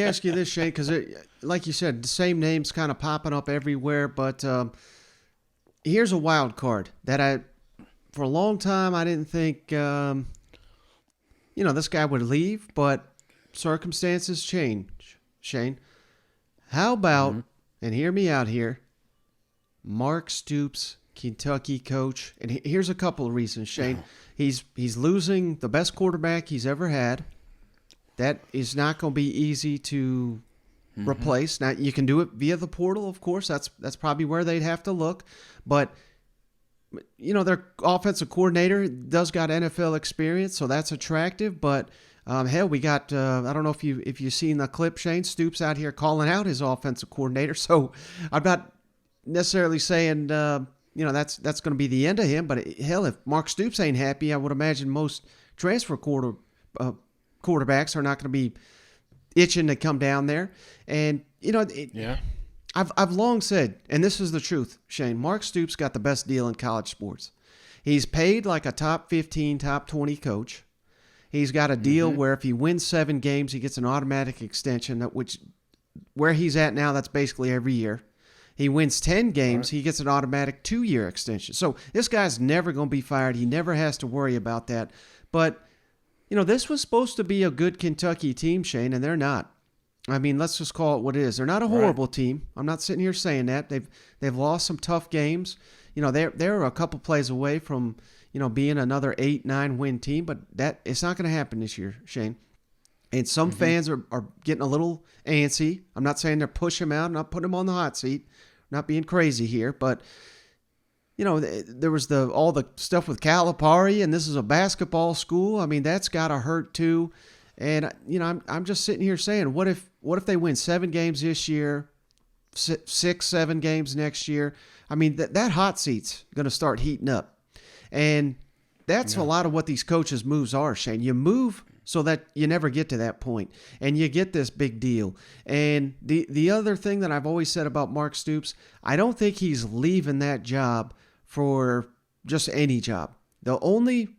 ask you this, Shane, because like you said, the same names kind of popping up everywhere. But here's a wild card that for a long time, I didn't think, this guy would leave, but circumstances change. Shane, how about, and hear me out here, Mark Stoops, Kentucky coach, and here's a couple of reasons, Shane. He's losing the best quarterback he's ever had. That is not going to be easy to replace. Now, you can do it via the portal, of course. That's probably where they'd have to look. But, their offensive coordinator does got NFL experience, so that's attractive. But, hell, we got, I don't know if you've seen the clip, Shane, Stoops out here calling out his offensive coordinator. So I'm not necessarily saying, that's going to be the end of him. But, hell, if Mark Stoops ain't happy, I would imagine most transfer quarterbacks are not going to be itching to come down there. And, I've long said, and this is the truth, Shane, Mark Stoops got the best deal in college sports. He's paid like a top 15, top 20 coach. He's got a deal where if he wins 7 games, he gets an automatic extension, where he's at now, that's basically every year. He wins 10 games, he gets an automatic 2-year extension. So this guy's never going to be fired. He never has to worry about that. But this was supposed to be a good Kentucky team, Shane, and they're not. I mean, let's just call it what it is. They're not a horrible team. I'm not sitting here saying that. They've lost some tough games. They're a couple plays away from, being another 8-9 win team, but it's not going to happen this year, Shane. And some fans are getting a little antsy. I'm not saying they're pushing him out. I'm not putting him on the hot seat. I'm not being crazy here, but there was all the stuff with Calipari, and this is a basketball school. I mean, that's got to hurt too. And I'm just sitting here saying, what if they win 7 games this year, 6-7 games next year? I mean, that hot seat's going to start heating up, and that's a lot of what these coaches' moves are, Shane. You move so that you never get to that point, and you get this big deal. And the other thing that I've always said about Mark Stoops, I don't think he's leaving that job for just any job. The only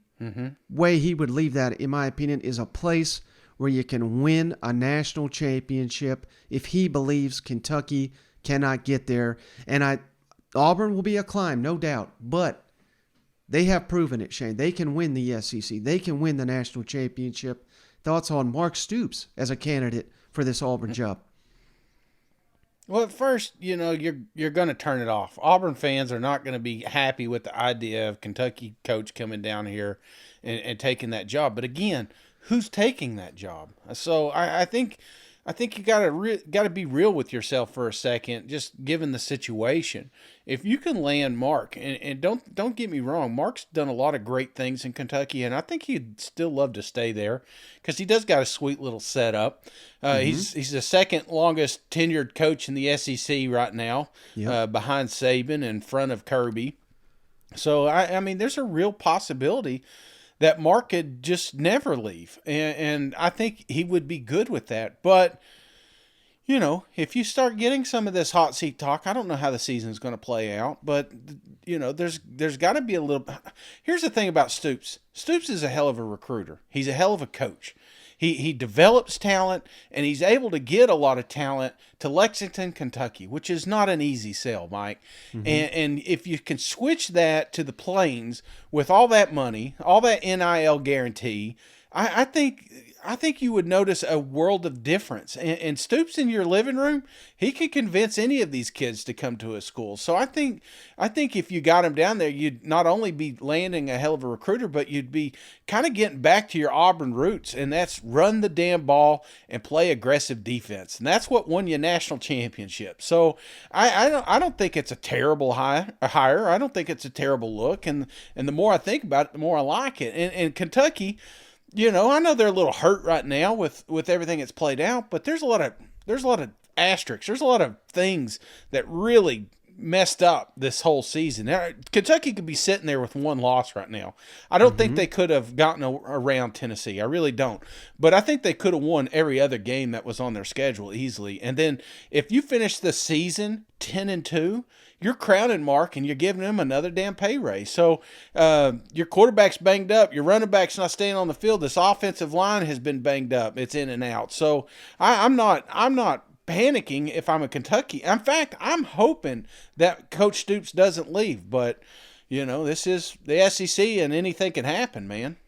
way he would leave that, in my opinion, is a place where you can win a national championship if he believes Kentucky cannot get there. And Auburn will be a climb, no doubt, but they have proven it, Shane. They can win the SEC. They can win the national championship. Thoughts on Mark Stoops as a candidate for this Auburn job? Well, at first, you're going to turn it off. Auburn fans are not going to be happy with the idea of Kentucky coach coming down here and taking that job. But again, who's taking that job? So I think you got to be real with yourself for a second, just given the situation. If you can land Mark, and don't get me wrong, Mark's done a lot of great things in Kentucky, and I think he'd still love to stay there because he does got a sweet little setup. He's the second longest tenured coach in the SEC right now, behind Saban, in front of Kirby. So I mean, there's a real possibility that Mark could just never leave, and I think he would be good with that. But if you start getting some of this hot seat talk, I don't know how the season's going to play out, but there's got to be a little. Here's the thing about Stoops. Stoops is a hell of a recruiter. He's a hell of a coach. He develops talent, and he's able to get a lot of talent to Lexington, Kentucky, which is not an easy sell, Mike. And if you can switch that to the Plains with all that money, all that NIL guarantee, I think you would notice a world of difference. And Stoops in your living room, he could convince any of these kids to come to his school. So I think if you got him down there, you'd not only be landing a hell of a recruiter, but you'd be kind of getting back to your Auburn roots, and that's run the damn ball and play aggressive defense. And that's what won you national championships. So I don't think it's a terrible hire. I don't think it's a terrible look. And the more I think about it, the more I like it. And Kentucky, I know they're a little hurt right now with everything that's played out, but there's a lot of asterisks. There's a lot of things that really messed up this whole season. Kentucky could be sitting there with one loss right now. I don't think they could have gotten around Tennessee. I really don't. But I think they could have won every other game that was on their schedule easily. And then if you finish the season 10-2, you're crowning Mark and you're giving him another damn pay raise. So your quarterback's banged up. Your running back's not staying on the field. This offensive line has been banged up. It's in and out. So I'm not panicking if I'm a Kentucky. In fact, I'm hoping that Coach Stoops doesn't leave. But, this is the SEC and anything can happen, man.